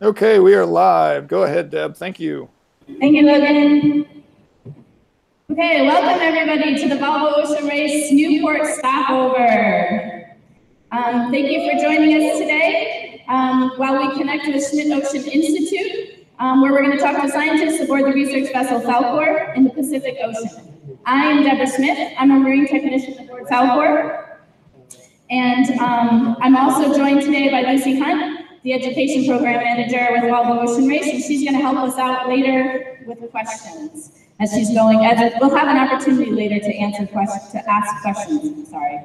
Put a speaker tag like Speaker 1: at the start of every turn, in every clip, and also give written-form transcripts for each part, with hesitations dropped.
Speaker 1: Okay, we are live. Go ahead, Deb. Thank you.
Speaker 2: Thank you, Logan. Okay, welcome everybody to the Volvo Ocean Race Newport stopover. Thank you for joining us today while we connect to the Schmidt Ocean Institute, where we're going to talk to scientists aboard the research vessel Falkor in the Pacific Ocean. I am Deborah Schmidt. I'm a marine technician aboard Falkor. And I'm also joined today by Lucy Hunt, the education program manager with Volvo Ocean Race, and she's going to help us out later with questions as she's going. We'll have an opportunity later to ask questions. Sorry.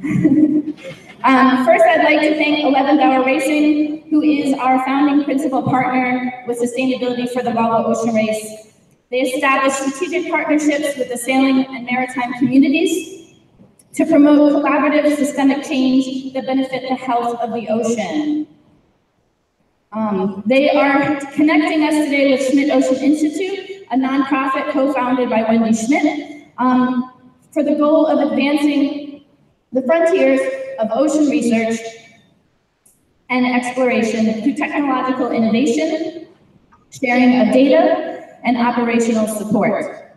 Speaker 2: First, I'd like to thank 11th Hour Racing, who is our founding principal partner with sustainability for the Volvo Ocean Race. They established strategic partnerships with the sailing and maritime communities to promote collaborative systemic change that benefit the health of the ocean. They are connecting us today with Schmidt Ocean Institute, a nonprofit co-founded by Wendy Schmidt, for the goal of advancing the frontiers of ocean research and exploration through technological innovation, sharing of data, and operational support.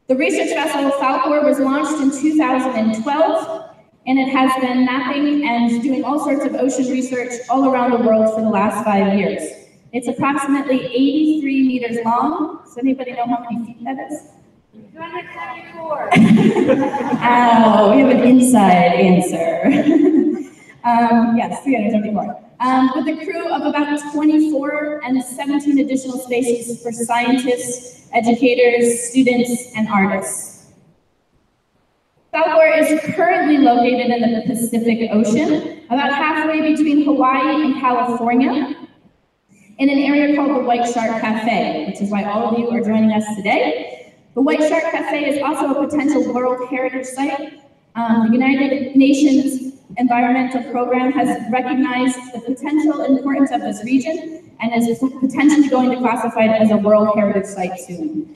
Speaker 2: The research vessel Falkor was launched in 2012, and it has been mapping and doing all sorts of ocean research all around the world for the last 5 years. It's approximately 83 meters long. Does anybody know how many feet that is? 274. Oh, we have an inside answer. Yes, 374. With a crew of about 24 and 17 additional spaces for scientists, educators, students, and artists. Falkor is currently located in the Pacific Ocean, about halfway between Hawaii and California, in an area called the White Shark Cafe, which is why all of you are joining us today. The White Shark Cafe is also a potential World Heritage Site. The United Nations Environmental Program has recognized the potential importance of this region and is potentially going to classify it as a World Heritage Site soon.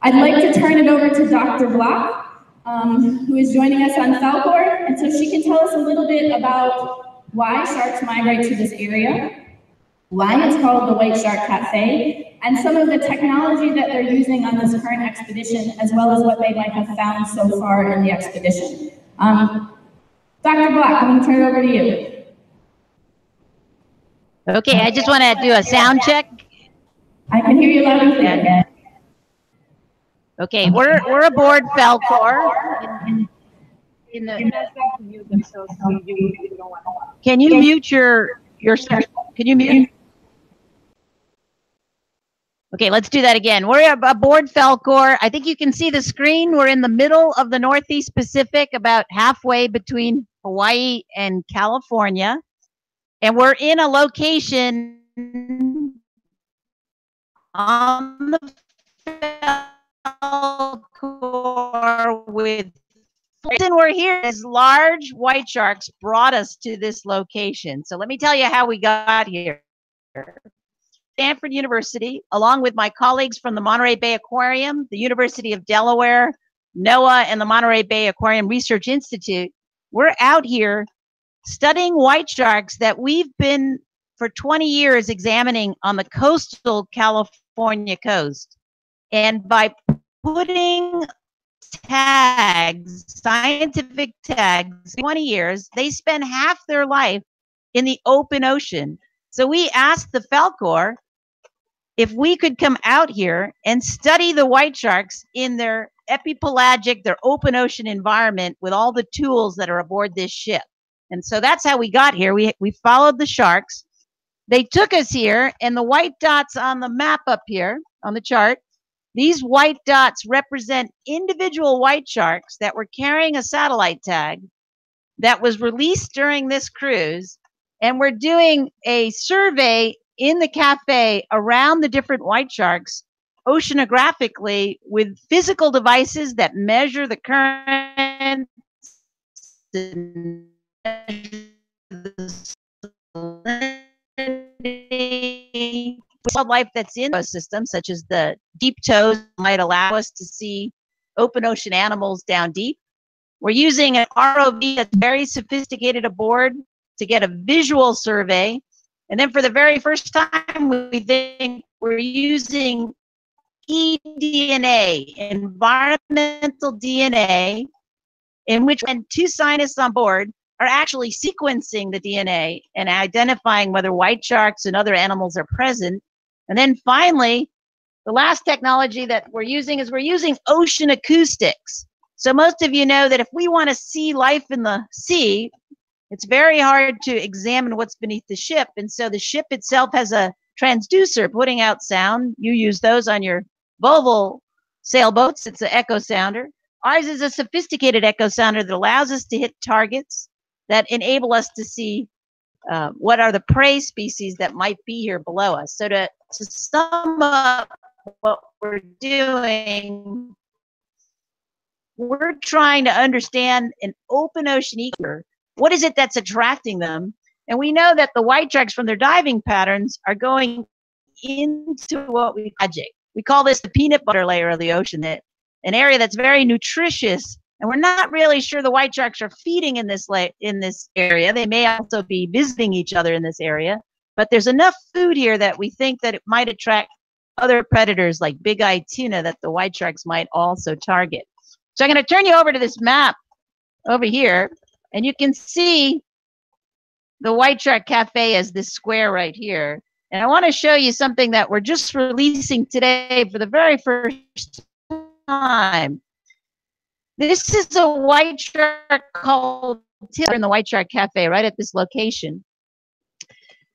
Speaker 2: I'd like to turn it over to Dr. Block, who is joining us on Falkor, and so she can tell us a little bit about why sharks migrate to this area, why it's called the White Shark Cafe, and some of the technology that they're using on this current expedition, as well as what they might have found so far in the expedition. Dr. Block, I'm going to turn it over to you.
Speaker 3: Okay, I just want to do a sound check.
Speaker 2: I can hear you loud and clear.
Speaker 3: Okay, we're aboard Falkor. Can you mute your can you mute? Okay, let's do that again. We're aboard Falkor. I think you can see the screen. We're in the middle of the Northeast Pacific, about halfway between Hawaii and California. And we're in a location on the Falkor with, the reason we're here is large white sharks brought us to this location. So let me tell you how we got here. Stanford University, along with my colleagues from the Monterey Bay Aquarium, the University of Delaware, NOAA, and the Monterey Bay Aquarium Research Institute, we're out here studying white sharks that we've been for 20 years examining on the coastal California coast. And by putting tags, scientific tags, 20 years, they spend half their life in the open ocean. So we asked the Falkor if we could come out here and study the white sharks in their epipelagic, their open ocean environment with all the tools that are aboard this ship. And so that's how we got here. We followed the sharks. They took us here, and the white dots on the map up here on the chart, these white dots represent individual white sharks that were carrying a satellite tag that was released during this cruise. And we're doing a survey in the cafe around the different white sharks oceanographically with physical devices that measure the current, the wildlife that's in those systems, such as the deep tows, might allow us to see open ocean animals down deep. We're using an ROV that's very sophisticated aboard to get a visual survey And then for the very first time, we think we're using eDNA, environmental DNA, in which when two scientists on board are actually sequencing the DNA and identifying whether white sharks and other animals are present. And then finally, the last technology that we're using is ocean acoustics. So most of you know that if we want to see life in the sea, it's very hard to examine what's beneath the ship. And so the ship itself has a transducer putting out sound. You use those on your Volvo sailboats. It's an echo sounder. Ours is a sophisticated echo sounder that allows us to hit targets that enable us to see what are the prey species that might be here below us. So to sum up what we're doing, we're trying to understand an open ocean ecosystem. What is it that's attracting them? And we know that the white sharks from their diving patterns are going into what we project. We call this the peanut butter layer of the ocean, an area that's very nutritious. And we're not really sure the white sharks are feeding in this area. They may also be visiting each other in this area. But there's enough food here that we think that it might attract other predators like big-eyed tuna that the white sharks might also target. So I'm going to turn you over to this map over here. And you can see the White Shark Cafe as this square right here. And I want to show you something that we're just releasing today for the very first time. This is a white shark called Tiller in the White Shark Cafe right at this location.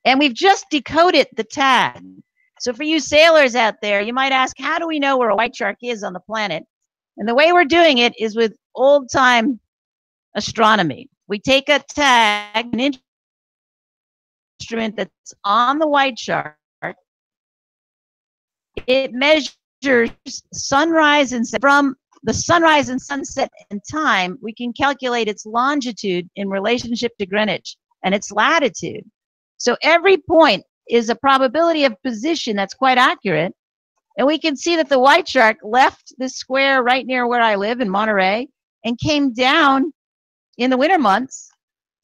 Speaker 3: And we've just decoded the tag. So for you sailors out there, you might ask, how do we know where a white shark is on the planet? And the way we're doing it is with old-time astronomy. We take a tag, an instrument that's on the white shark. It measures sunrise and from the sunrise and sunset in time, we can calculate its longitude in relationship to Greenwich and its latitude. So every point is a probability of position that's quite accurate. And we can see that the white shark left this square right near where I live in Monterey and came down in the winter months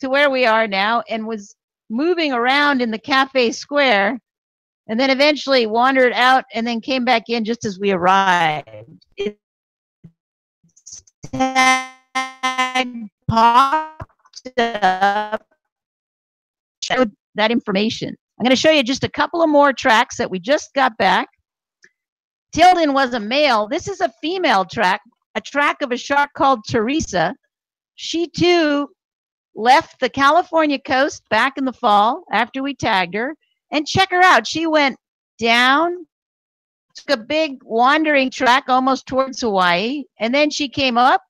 Speaker 3: to where we are now and was moving around in the cafe square and then eventually wandered out and then came back in just as we arrived. It popped up, showed that information. I'm going to show you just a couple of more tracks that we just got back. Tilden was a male. This is a female track, a track of a shark called Teresa. She too left the California coast back in the fall after we tagged her. And check her out. She went down, took a big wandering track almost towards Hawaii, and then she came up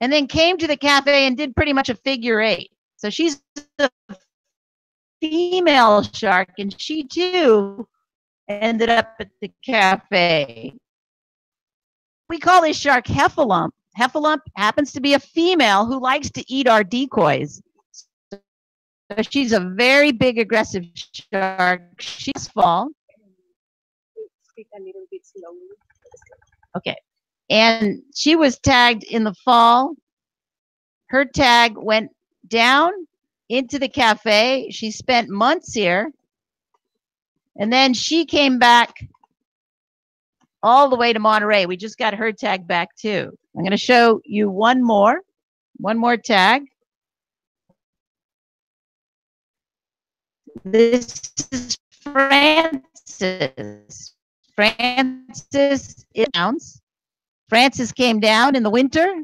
Speaker 3: and then came to the cafe and did pretty much a figure eight. So she's a female shark, and she too ended up at the cafe. We call this shark Heffalump. Heffalump happens to be a female who likes to eat our decoys. So she's a very big, aggressive shark. She's fall.
Speaker 4: Speak a little bit slowly.
Speaker 3: Okay. And she was tagged in the fall. Her tag went down into the cafe. She spent months here. And then she came back all the way to Monterey. We just got her tag back too. I'm going to show you one more tag. This is Francis. Francis is down. Francis came down in the winter,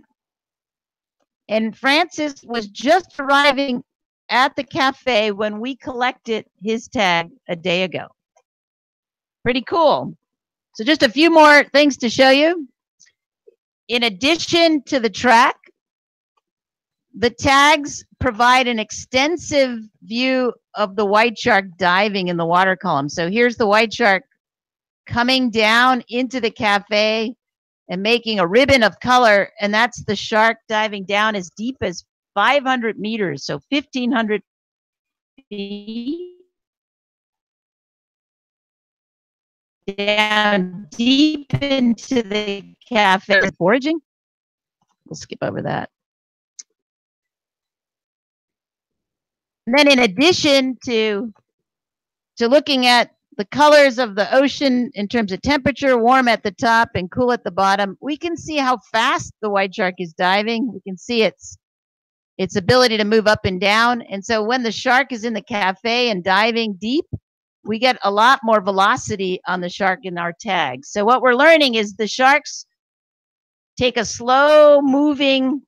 Speaker 3: and Francis was just arriving at the cafe when we collected his tag a day ago. Pretty cool. So just a few more things to show you. In addition to the track, the tags provide an extensive view of the white shark diving in the water column. So here's the white shark coming down into the cafe and making a ribbon of color, and that's the shark diving down as deep as 500 meters, so 1,500 feet. Down deep into the cafe. Foraging. We'll skip over that. And then in addition to to looking at the colors of the ocean in terms of temperature, warm at the top and cool at the bottom, we can see how fast the white shark is diving. We can see its ability to move up and down. And so when the shark is in the cafe and diving deep, we get a lot more velocity on the shark in our tags. So what we're learning is the sharks take a slow moving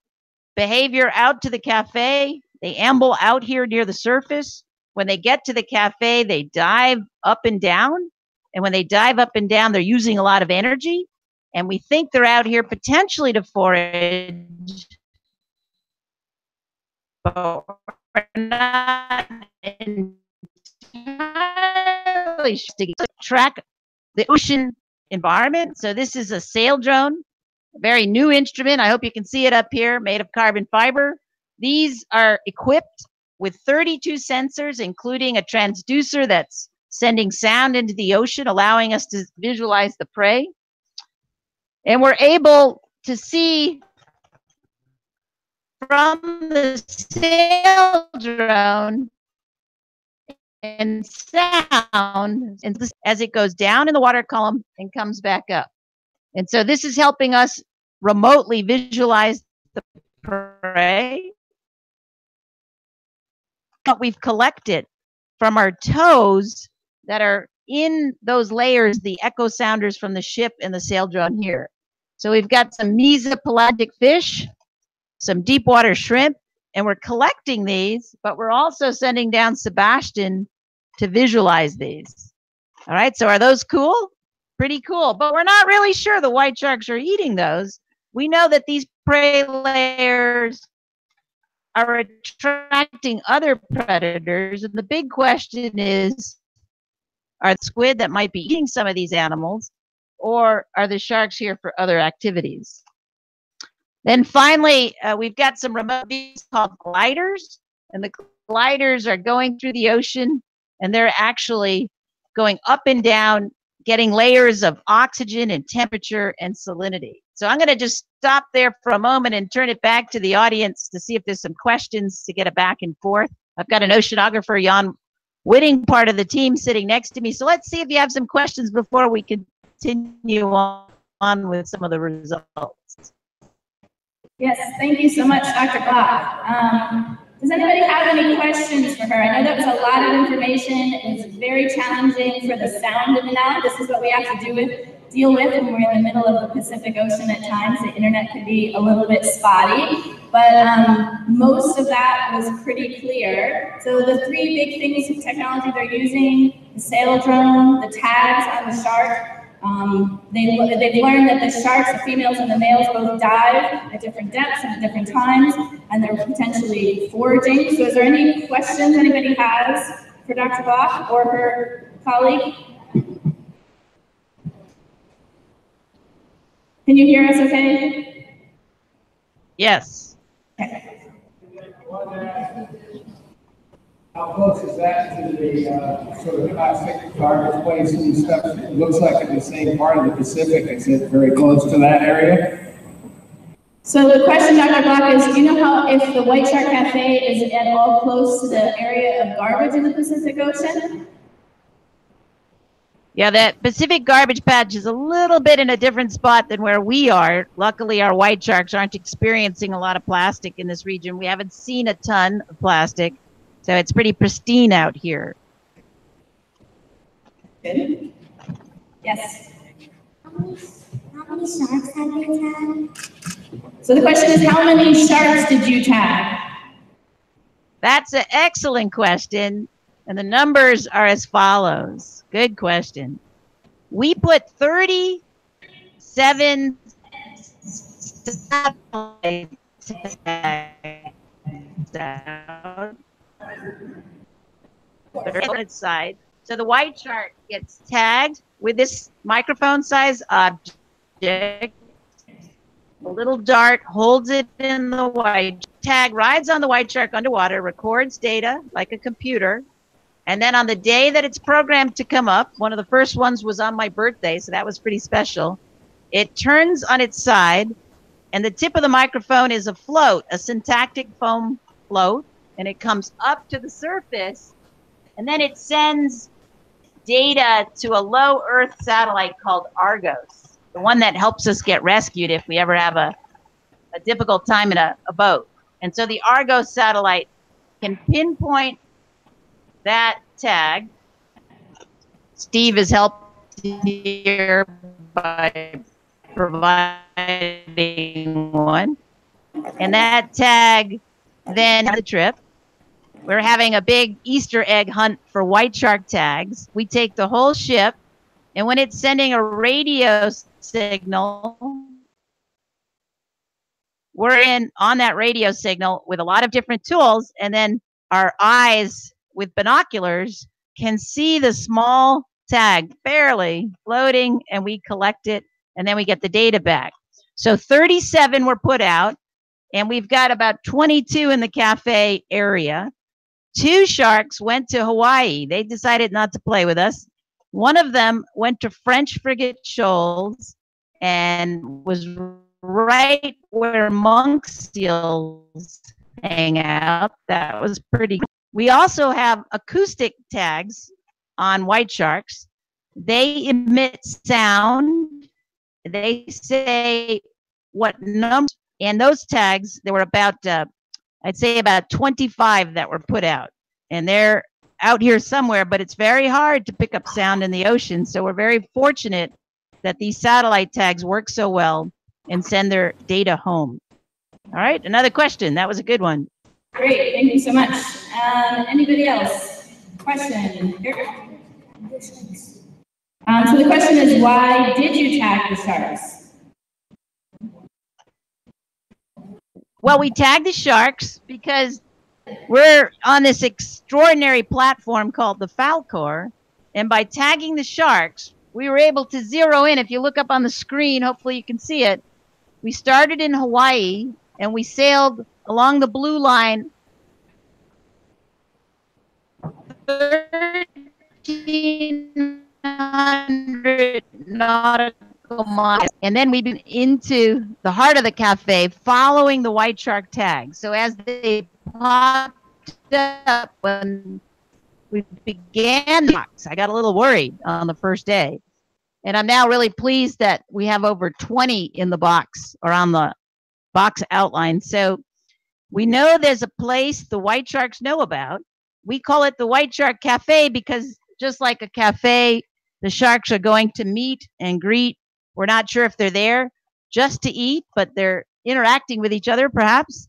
Speaker 3: behavior out to the cafe. They amble out here near the surface. When they get to the cafe, they dive up and down. And when they dive up and down, they're using a lot of energy. And we think they're out here potentially to forage, but we're not entirely sure to track the ocean environment. So this is a sail drone, a very new instrument. I hope you can see it up here, made of carbon fiber. These are equipped with 32 sensors, including a transducer that's sending sound into the ocean, allowing us to visualize the prey. And we're able to see from the sail drone and sound as it goes down in the water column and comes back up. And so this is helping us remotely visualize the prey. What we've collected from our toes that are in those layers, the echo sounders from the ship and the sail drone here. So we've got some mesopelagic fish, some deep water shrimp, and we're collecting these, but we're also sending down Sebastian to visualize these. All right, so are those cool? Pretty cool, but we're not really sure the white sharks are eating those. We know that these prey layers are attracting other predators, and the big question is, are the squid that might be eating some of these animals, or are the sharks here for other activities? Then finally, we've got some remote views called gliders, and the gliders are going through the ocean, and they're actually going up and down, getting layers of oxygen and temperature and salinity. So I'm going to just stop there for a moment and turn it back to the audience to see if there's some questions to get a back and forth. I've got an oceanographer, Jan Whitting, part of the team, sitting next to me. So let's see if you have some questions before we continue on with some of the results.
Speaker 2: Yes, thank you so much, Dr. Block. Does anybody have any questions for her? I know that was a lot of information. It's very challenging for the sound in and out. This is what we have to deal with when we're in the middle of the Pacific Ocean at times. The internet can be a little bit spotty, but most of that was pretty clear. So the three big things of technology they're using, the sail drone, the tags on the shark, they've learned that the sharks, the females and the males, both dive at different depths and at different times, and they're potentially foraging. So is there any questions anybody has for Dr. Block or her colleague? Can you hear us okay?
Speaker 3: Yes.
Speaker 2: Okay.
Speaker 5: How close is that to the sort of classic garbage place and stuff? It looks like in the same part of the Pacific. Is it very close to that area?
Speaker 2: So the question, Dr. Block, is, do you know how if the White Shark Cafe is at all close to the area of garbage in the Pacific Ocean?
Speaker 3: Yeah, that Pacific garbage patch is a little bit in a different spot than where we are. Luckily, our white sharks aren't experiencing a lot of plastic in this region. We haven't seen a ton of plastic, so it's pretty pristine out here.
Speaker 2: Good. Yes.
Speaker 6: How many sharks have you tagged?
Speaker 2: So the question is, how many sharks did you tag?
Speaker 3: That's an excellent question, and the numbers are as follows. Good question. We put 37 satellite tags down on its side. So the white shark gets tagged with this microphone-sized object. A little dart holds it in the white tag, rides on the white shark underwater, records data like a computer. And then on the day that it's programmed to come up, one of the first ones was on my birthday, so that was pretty special. It turns on its side, and the tip of the microphone is a float, a syntactic foam float, and it comes up to the surface, and then it sends data to a low Earth satellite called Argos, the one that helps us get rescued if we ever have a difficult time in a boat. And so the Argos satellite can pinpoint that tag. Steve has helped here by providing one. And that tag then the trip. We're having a big Easter egg hunt for white shark tags. We take the whole ship, and when it's sending a radio signal, we're in on that radio signal with a lot of different tools, and then our eyes with binoculars can see the small tag barely floating, and we collect it, and then we get the data back. So 37 were put out, and we've got about 22 in the cafe area. 2 sharks went to Hawaii. They decided not to play with us. One of them went to French Frigate Shoals and was right where monk seals hang out. That was pretty cool. We also have acoustic tags on white sharks. They emit sound. They say what numbers, and those tags, there were about, I'd say about 25 that were put out. And they're out here somewhere, but it's very hard to pick up sound in the ocean. So we're very fortunate that these satellite tags work so well and send their data home. All right, another question. That was a good one.
Speaker 2: Great, thank you so much. Anybody else? Question here? So the question is, why did you tag the sharks?
Speaker 3: Well, we tagged the sharks because we're on this extraordinary platform called the Falcor, and by tagging the sharks, we were able to zero in. If you look up on the screen, hopefully you can see it. We started in Hawaii, and we sailed along the blue line 1,300 nautical miles, and then we've been into the heart of the cafe following the white shark tag. So as they popped up when we began, I got a little worried on the first day. And I'm now really pleased that we have over 20 in the box or on the box outline. So we know there's a place the white sharks know about. We call it the White Shark Cafe because just like a cafe, the sharks are going to meet and greet. We're not sure if they're there just to eat, but they're interacting with each other perhaps.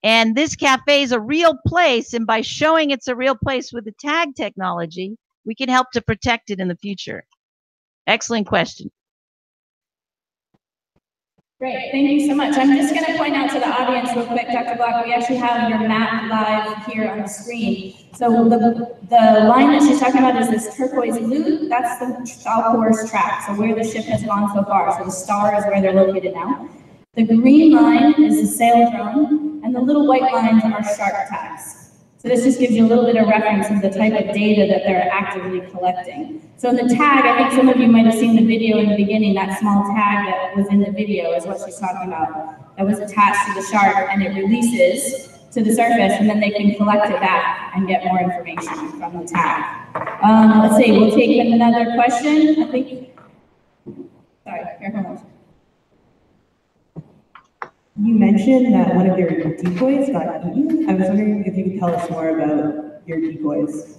Speaker 3: And this cafe is a real place. And by showing it's a real place with the tag technology, we can help to protect it in the future. Excellent question.
Speaker 2: Great, thank you so much. I'm just going to point out to the audience real quick, Dr. Block, we actually have your map live here on the screen. So the line that she's talking about is this turquoise blue. That's the Falcor's track, so where the ship has gone so far. So the star is where they're located now. The green line is the sail drone, and the little white lines are shark tags. So this just gives you a little bit of reference of the type of data that they're actively collecting. So in the tag, I think some of you might have seen the video in the beginning, that small tag that was in the video is what she's talking about. That was attached to the shark, and it releases to the surface, and then they can collect it back and get more information from the tag. Let's see, we'll take another question. I think, sorry, here, hold on.
Speaker 7: You mentioned that one of your decoys got eaten. I was wondering if you could tell us more about your decoys.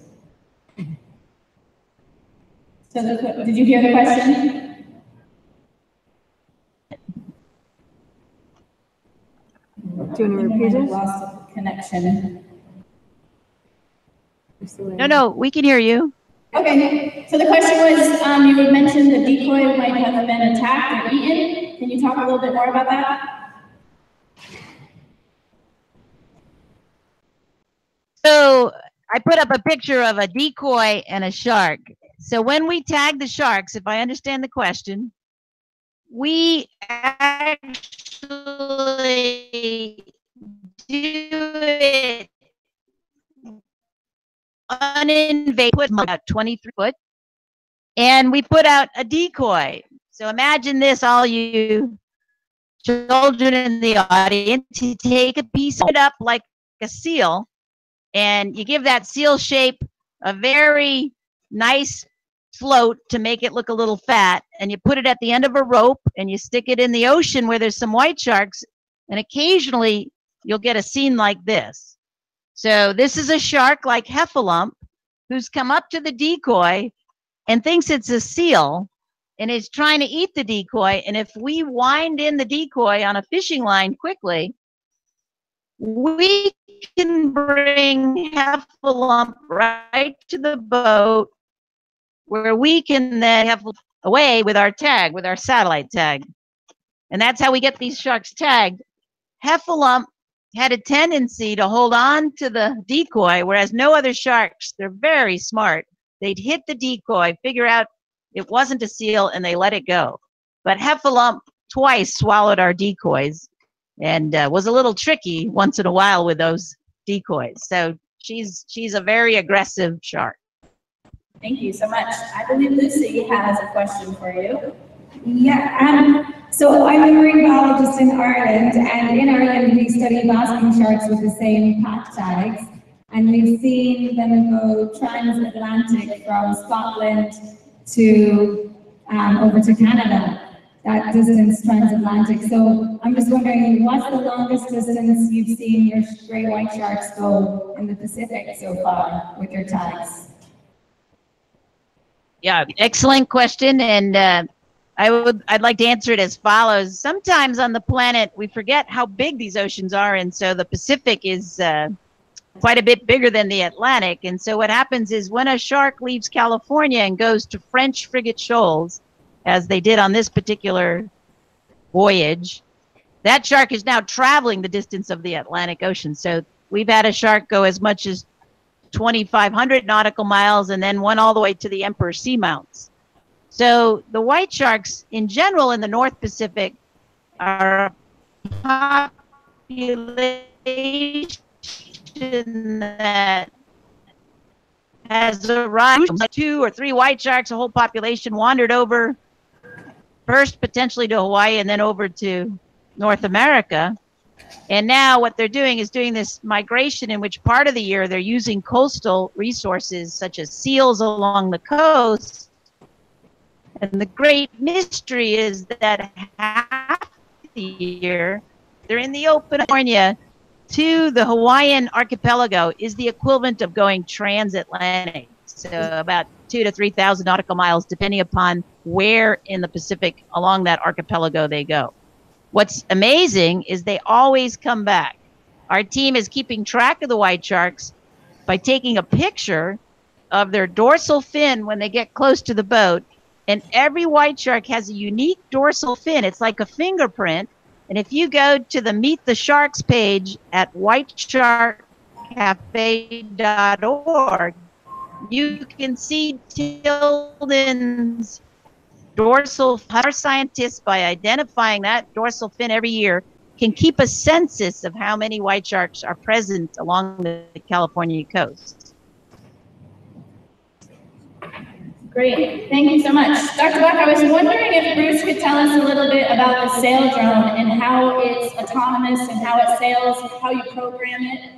Speaker 2: So did you hear the question?
Speaker 4: Do you want to repeat it?
Speaker 2: Lost connection.
Speaker 3: No, we can hear you.
Speaker 2: Okay, so the question was, you had mentioned the decoy might have been attacked or eaten. Can you talk a little bit more about that?
Speaker 3: So I put up a picture of a decoy and a shark. So when we tag the sharks, if I understand the question, we actually do it uninvasive, about 23 foot, and we put out a decoy. So imagine this, all you children in the audience, you take a piece of it up like a seal, and you give that seal shape a very nice float to make it look a little fat, and you put it at the end of a rope and you stick it in the ocean where there's some white sharks, and occasionally you'll get a scene like this. So this is a shark like Heffalump who's come up to the decoy and thinks it's a seal and is trying to eat the decoy. And if we wind in the decoy on a fishing line quickly, we can bring Heffalump right to the boat where we can then have away with our tag, with our satellite tag. And that's how we get these sharks tagged. Heffalump had a tendency to hold on to the decoy, whereas no other sharks, they're very smart. They'd hit the decoy, figure out it wasn't a seal, and they let it go. But Heffalump twice swallowed our decoys and was a little tricky once in a while with those decoys. So she's a very aggressive shark.
Speaker 2: Thank you so much. I believe Lucy has a question for you.
Speaker 8: Yeah, so I'm a marine biologist in Ireland, and in Ireland we study basking sharks with the same pack tags, and we've seen them go transatlantic from Scotland to over to Canada, that distance transatlantic. So I'm just wondering, what's the longest distance you've seen your gray white sharks go in the Pacific so far with your tags?
Speaker 3: Yeah, excellent question, and I'd like to answer it as follows. Sometimes on the planet we forget how big these oceans are, and so the Pacific is quite a bit bigger than the Atlantic. And so what happens is when a shark leaves California and goes to French frigate shoals, as they did on this particular voyage, that shark is now traveling the distance of the Atlantic Ocean. So we've had a shark go as much as 2,500 nautical miles and then one all the way to the Emperor Seamounts. So the white sharks in general in the North Pacific are a population that has arrived. 2 or 3 white sharks, a whole population wandered over, first potentially to Hawaii and then over to North America. And now what they're doing is doing this migration in which part of the year they're using coastal resources such as seals along the coast. And the great mystery is that half the year they're in the open. California to the Hawaiian archipelago is the equivalent of going transatlantic. So about 2,000 to 3,000 nautical miles, depending upon where in the Pacific along that archipelago they go. What's amazing is they always come back. Our team is keeping track of the white sharks by taking a picture of their dorsal fin when they get close to the boat. And every white shark has a unique dorsal fin. It's like a fingerprint. And if you go to the Meet the Sharks page at whitesharkcafe.org, you can see Tilden's dorsal. Our scientists, by identifying that dorsal fin every year, can keep a census of how many white sharks are present along the California coast.
Speaker 2: Great, thank you so much. Dr. Buck, I was wondering if Bruce could tell us a little bit about the sail drone and how it's autonomous and how it sails, how you program it.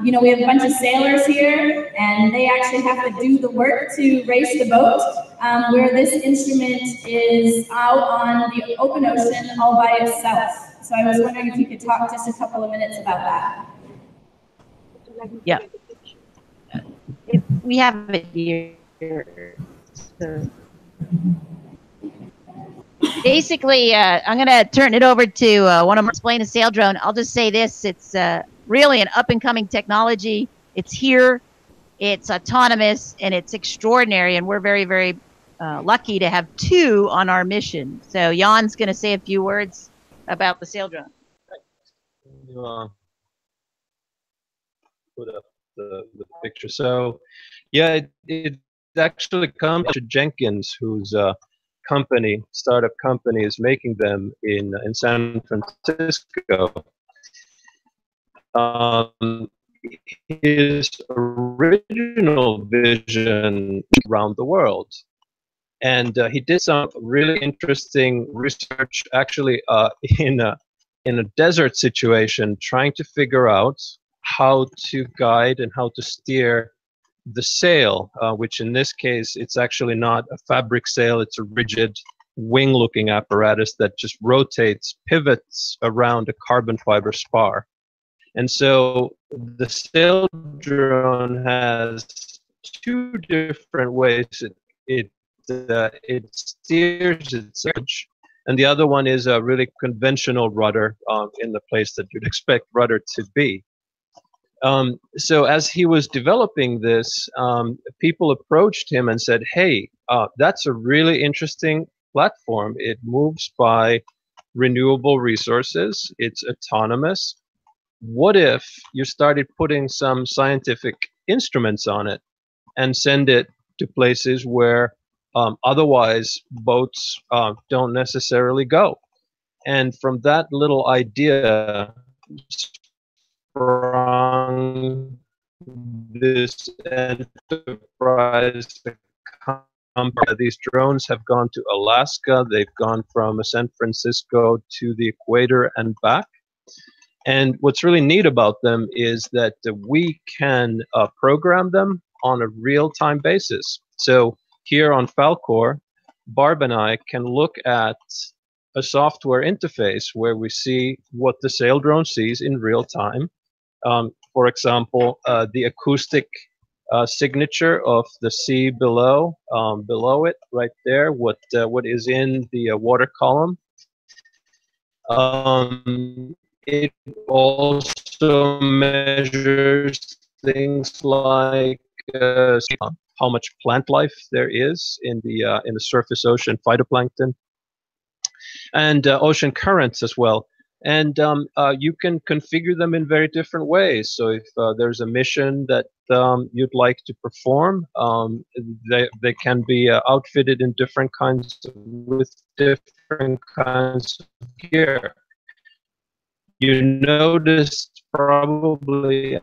Speaker 2: You know, we have a bunch of sailors here, and they actually have to do the work to race the boat, where this instrument is out on the open ocean all by itself. So I was wondering if you could talk just a couple of minutes about that.
Speaker 3: Yeah. We have it here. So basically, I'm going to turn it over to one of them to explain the sail drone. I'll just say this. It's really an up-and-coming technology. It's here. It's autonomous, and it's extraordinary, and we're very, very lucky to have 2 on our mission. So Jan's going to say a few words about the sail drone.
Speaker 9: You put up the picture. So, yeah, it actually comes to Jenkins, whose startup company, is making them in San Francisco. His original vision around the world, and he did some really interesting research, actually, in a desert situation, trying to figure out how to guide and how to steer the sail, which in this case, it's actually not a fabric sail, it's a rigid wing-looking apparatus that just rotates, pivots around a carbon fiber spar. And so the sail drone has two different ways it steers its surge, and the other one is a really conventional rudder in the place that you'd expect rudder to be. So as he was developing this, people approached him and said, hey, that's a really interesting platform. It moves by renewable resources. It's autonomous. What if you started putting some scientific instruments on it and send it to places where otherwise boats don't necessarily go? And from that little idea sprung this enterprise. These drones have gone to Alaska. They've gone from San Francisco to the equator and back. And what's really neat about them is that we can program them on a real-time basis. So here on Falkor, Barb and I can look at a software interface where we see what the sail drone sees in real time. For example, the acoustic signature of the sea below it, right there, what is in the water column. It also measures things like how much plant life there is in the surface ocean phytoplankton, and ocean currents as well. And you can configure them in very different ways. So if there's a mission that you'd like to perform, they can be outfitted in different kinds with different kinds of gear. You noticed probably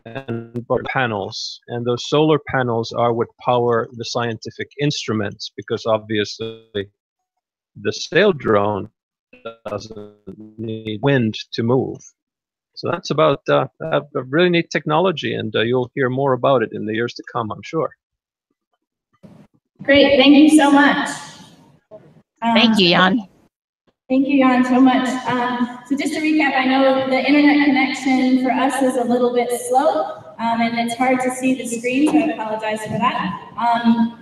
Speaker 9: panels, and those solar panels are what power the scientific instruments, because obviously the sail drone doesn't need wind to move. So that's about a really neat technology, and you'll hear more about it in the years to come, I'm sure.
Speaker 2: Great, thank you so much.
Speaker 3: Thank you, Jan.
Speaker 2: Thank you, Jan, so much. So just to recap, I know the internet connection for us is a little bit slow, and it's hard to see the screen, so I apologize for that.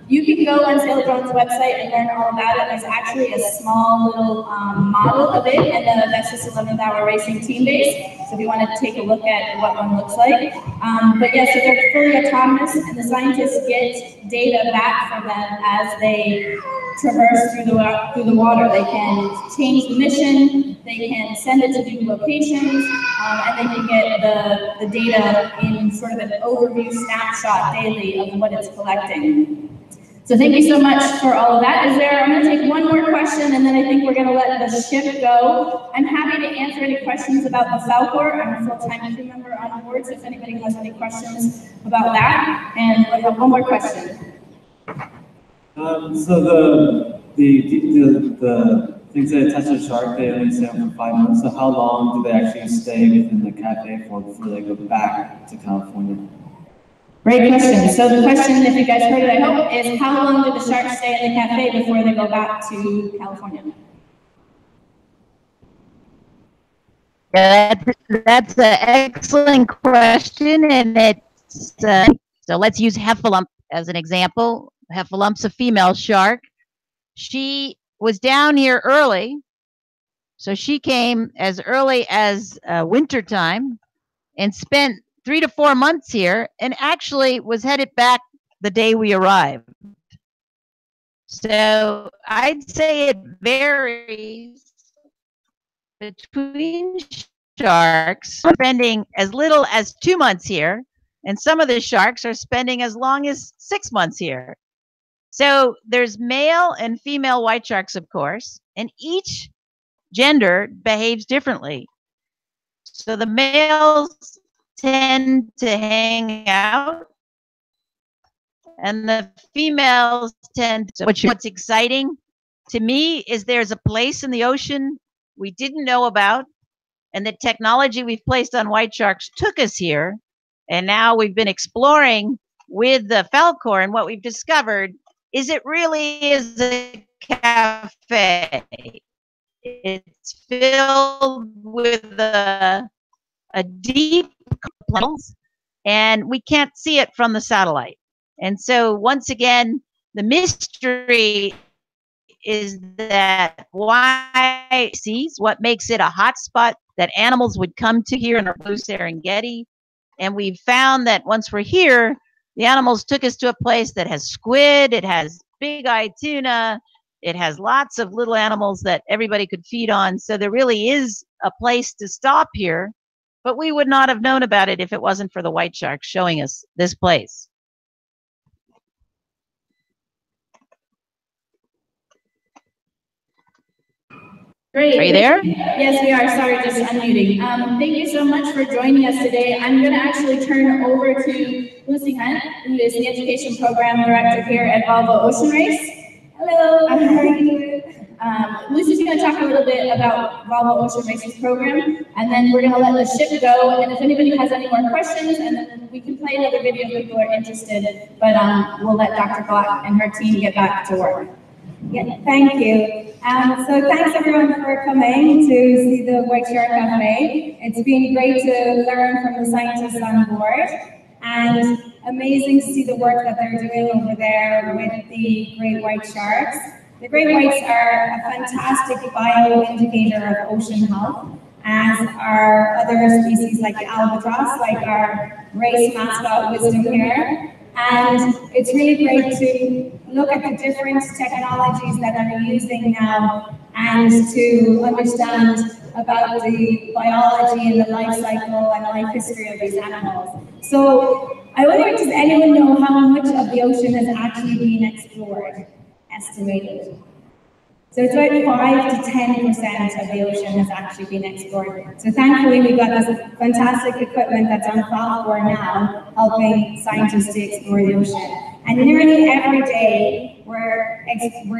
Speaker 2: You can go on Sail Drone's website and learn all about it. There's actually a small little model of it in the Vestas 11th Hour Racing team base, so if you want to take a look at what one looks like. But yeah, so they're fully autonomous, and the scientists get data back from them as they traverse through the water. They can change the mission, they can send it to new locations, and they can get the data in sort of an overview snapshot daily of what it's collecting. So thank you so much for all of that. I'm going to take one more question, and then I think we're going to let the ship go. I'm happy to answer any questions about the Falkor. I'm a full-time crew member on board, so if anybody has any questions about that. And I have one more question.
Speaker 10: So the things that touch a shark, they only stay on for 5 months. So how long do they actually stay within the cafe for before they go back to California?
Speaker 2: Great question. So the question, if you guys heard it, I hope, is how long do the sharks stay in the cafe before they go back to California?
Speaker 3: Yeah, that's an excellent question, and it's so let's use Heffalump as an example. Heffalump's a female shark. She was down here early, so she came as early as wintertime and spent 3 to 4 months here, and actually was headed back the day we arrived. So I'd say it varies between sharks, spending as little as 2 months here, and some of the sharks are spending as long as 6 months here. So there's male and female white sharks, of course, and each gender behaves differently. So the males tend to hang out, and the females tend to. What's exciting to me is there's a place in the ocean we didn't know about, and the technology we've placed on white sharks took us here, and now we've been exploring with the Falcor, and what we've discovered is it really is a cafe. It's filled with a deep tunnels, and we can't see it from the satellite. And so once again, the mystery is that why sees what makes it a hot spot that animals would come to here in our blue Serengeti. And we've found that once we're here, the animals took us to a place that has squid, it has big-eyed tuna, it has lots of little animals that everybody could feed on. So there really is a place to stop here, but we would not have known about it if it wasn't for the white sharks showing us this place.
Speaker 2: Great.
Speaker 3: Are you there?
Speaker 2: Yes, we are. Sorry, just unmuting. Thank you so much for joining us today. I'm going to actually turn over to Lucy Hunt, who is the Education Program Director here at Volvo Ocean Race. Hello. How are you doing? Lucy's going to talk a little bit about Volvo Ocean Race's program, and then we're going to let the ship go. And if anybody has any more questions, and then we can play another video if people are interested. But we'll let Dr. Glock and her team get back to work.
Speaker 8: Yeah, thank you. So thanks everyone for coming to see the White Shark Cafe. It's been great to learn from the scientists on board, and amazing to see the work that they're doing over there with the great white sharks. The great whites are a fantastic bio-indicator of ocean health, as are other species like the albatross, like our race mascot Wisdom here. And it's really great to look at the different technologies that they're using now and to understand about the biology and the life cycle and life history of these animals. So I wonder, does anyone know how much of the ocean has actually been explored, estimated? So it's about 5 to 10% of the ocean has actually been explored. So thankfully we've got this fantastic equipment that's on Falcor now, helping scientists to explore the ocean. And nearly every day we're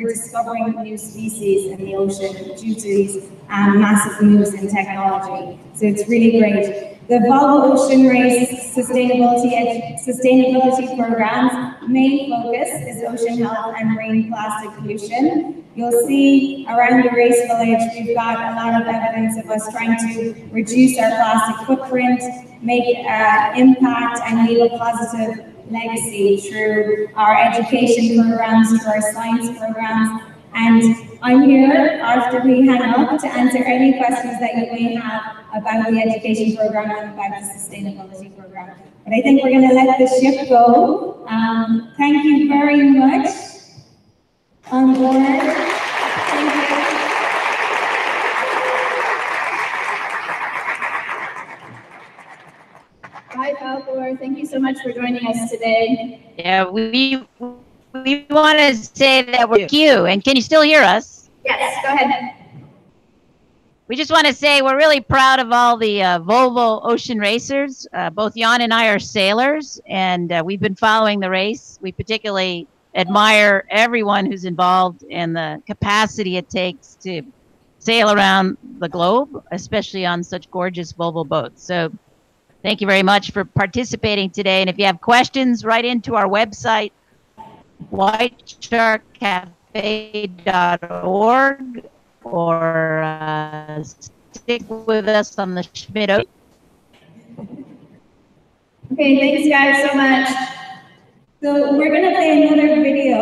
Speaker 8: discovering new species in the ocean due to these massive moves in technology. So it's really great. The Volvo Ocean Race Sustainability Program's main focus is ocean health and marine plastic pollution. You'll see around the race village, we've got a lot of evidence of us trying to reduce our plastic footprint, make impact, and leave a positive legacy through our education programs, through our science programs. And I'm here after we hang up to answer any questions that you may have about the education program and about the sustainability program. But I think we're going to let the ship go. Thank you very much. On board. Thank you.
Speaker 2: Hi, Falcor. Thank you so much for joining us today.
Speaker 3: Yeah, we want to say that we're you. And can you still hear us?
Speaker 2: Yes, go ahead.
Speaker 3: We just want to say we're really proud of all the Volvo ocean racers. Both Jan and I are sailors, and we've been following the race. We particularly admire everyone who's involved and the capacity it takes to sail around the globe, especially on such gorgeous Volvo boats. So thank you very much for participating today. And if you have questions, write into our website, whitesharkcafe.org, or stick with us on the Schmidt.
Speaker 2: Okay, thanks guys so much.
Speaker 8: So we're going to play